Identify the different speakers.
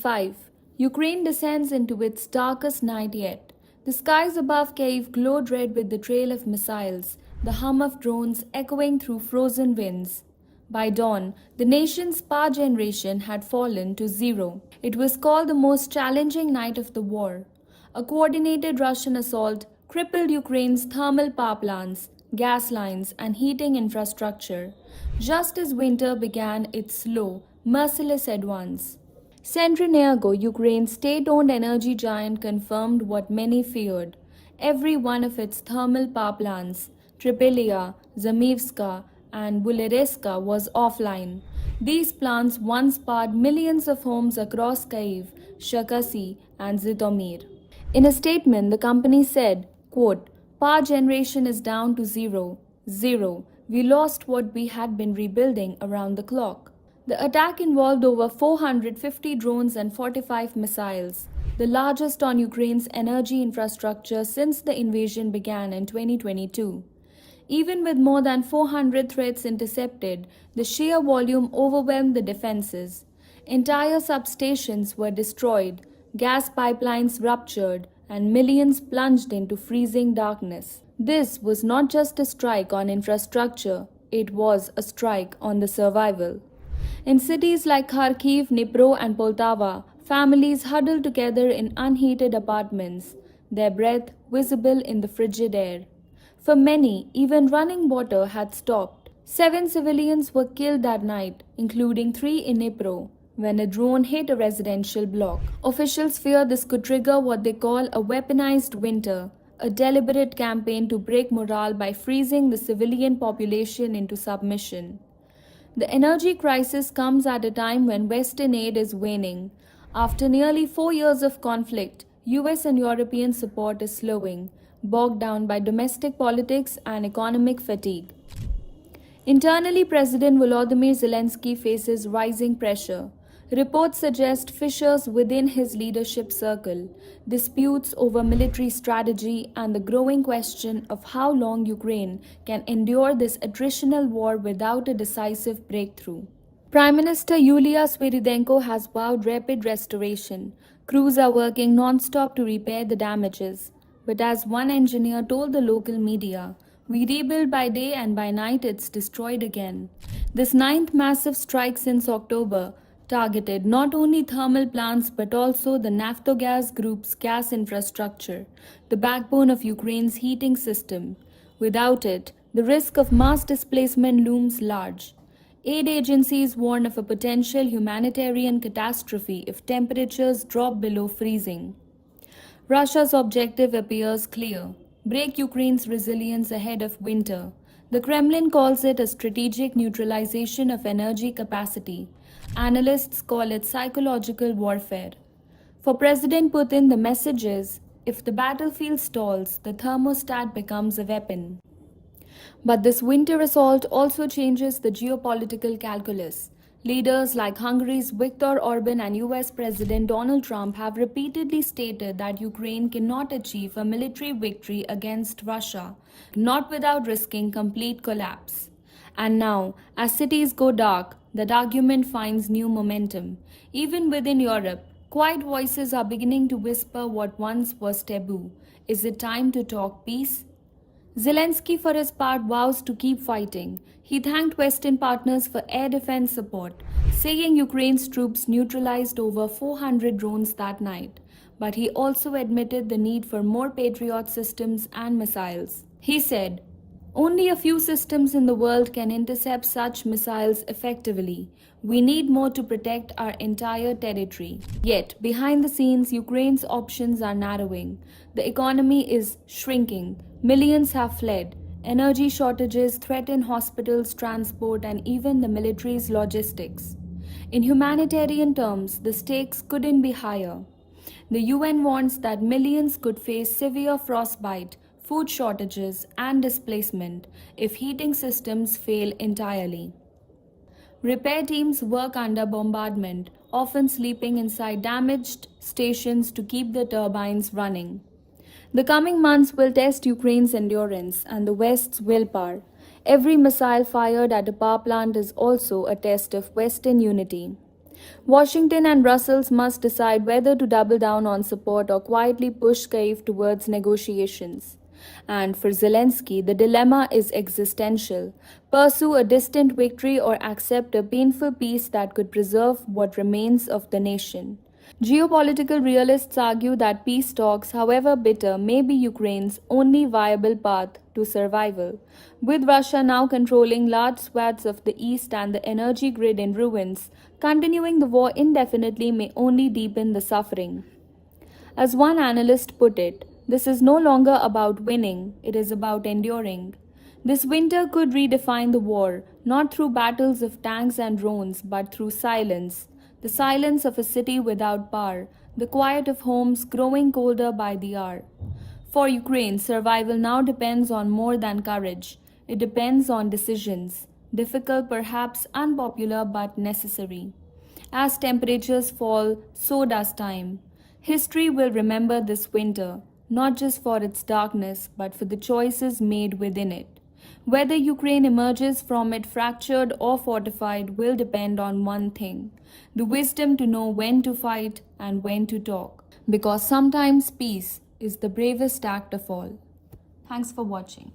Speaker 1: 5. Ukraine descends into its darkest night yet. The skies above Kyiv glowed red with the trail of missiles, the hum of drones echoing through frozen winds. By dawn, the nation's power generation had fallen to zero. It was called the most challenging night of the war. A coordinated Russian assault crippled Ukraine's thermal power plants, gas lines, and heating infrastructure, just as winter began its slow, merciless advance. Centrenergo, Ukraine's state-owned energy giant, confirmed what many feared. Every one of its thermal power plants, Tripelia, Zamivska, and Bulereska, was offline. These plants once powered millions of homes across Kyiv, Cherkasy, and Zhytomyr. In a statement, the company said, quote, "Power generation is down to zero. Zero. We lost what we had been rebuilding around the clock." The attack involved over 450 drones and 45 missiles, the largest on Ukraine's energy infrastructure since the invasion began in 2022. Even with more than 400 threats intercepted, the sheer volume overwhelmed the defenses. Entire substations were destroyed, gas pipelines ruptured, and millions plunged into freezing darkness. This was not just a strike on infrastructure, it was a strike on the survival. In cities like Kharkiv, Dnipro, and Poltava, families huddled together in unheated apartments, their breath visible in the frigid air. For many, even running water had stopped. 7 civilians were killed that night, including 3 in Dnipro, when a drone hit a residential block. Officials fear this could trigger what they call a weaponized winter, a deliberate campaign to break morale by freezing the civilian population into submission. The energy crisis comes at a time when Western aid is waning. After nearly 4 years of conflict, US and European support is slowing, bogged down by domestic politics and economic fatigue. Internally, President Volodymyr Zelensky faces rising pressure. Reports suggest fissures within his leadership circle, disputes over military strategy, and the growing question of how long Ukraine can endure this attritional war without a decisive breakthrough. Prime Minister Yulia Sviridenko has vowed rapid restoration. Crews are working non-stop to repair the damages. But as one engineer told the local media, "We rebuild by day and by night it's destroyed again." This ninth massive strike since October targeted not only thermal plants but also the Naftogaz Group's gas infrastructure, the backbone of Ukraine's heating system. Without it, the risk of mass displacement looms large. Aid agencies warn of a potential humanitarian catastrophe if temperatures drop below freezing. Russia's objective appears clear: break Ukraine's resilience ahead of winter. The Kremlin calls it a strategic neutralization of energy capacity. Analysts call it psychological warfare. For President Putin, the message is, if the battlefield stalls, the thermostat becomes a weapon. But this winter assault also changes the geopolitical calculus. Leaders like Hungary's Viktor Orban and US President Donald Trump have repeatedly stated that Ukraine cannot achieve a military victory against Russia, not without risking complete collapse. And now, as cities go dark, that argument finds new momentum. Even within Europe, quiet voices are beginning to whisper what once was taboo. Is it time to talk peace? Zelensky, for his part, vows to keep fighting. He thanked Western partners for air defense support, saying Ukraine's troops neutralized over 400 drones that night. But he also admitted the need for more Patriot systems and missiles. He said, "Only a few systems in the world can intercept such missiles effectively. We need more to protect our entire territory." Yet, behind the scenes, Ukraine's options are narrowing. The economy is shrinking. Millions have fled. Energy shortages threaten hospitals, transport, and even the military's logistics. In humanitarian terms, the stakes couldn't be higher. The UN warns that millions could face severe frostbite, food shortages, and displacement if heating systems fail entirely. Repair teams work under bombardment, often sleeping inside damaged stations to keep the turbines running. The coming months will test Ukraine's endurance and the West's willpower. Every missile fired at a power plant is also a test of Western unity. Washington and Brussels must decide whether to double down on support or quietly push Kyiv towards negotiations. And for Zelensky, the dilemma is existential: pursue a distant victory or accept a painful peace that could preserve what remains of the nation. Geopolitical realists argue that peace talks, however bitter, may be Ukraine's only viable path to survival. With Russia now controlling large swaths of the east and the energy grid in ruins, continuing the war indefinitely may only deepen the suffering. As one analyst put it, this is no longer about winning, it is about enduring. This winter could redefine the war, not through battles of tanks and drones, but through silence. The silence of a city without power, the quiet of homes growing colder by the hour. For Ukraine, survival now depends on more than courage. It depends on decisions, difficult, perhaps unpopular, but necessary. As temperatures fall, so does time. History will remember this winter, not just for its darkness, but for the choices made within it. Whether Ukraine emerges from it fractured or fortified will depend on one thing: the wisdom to know when to fight and when to talk. Because sometimes peace is the bravest act of all. Thanks for watching.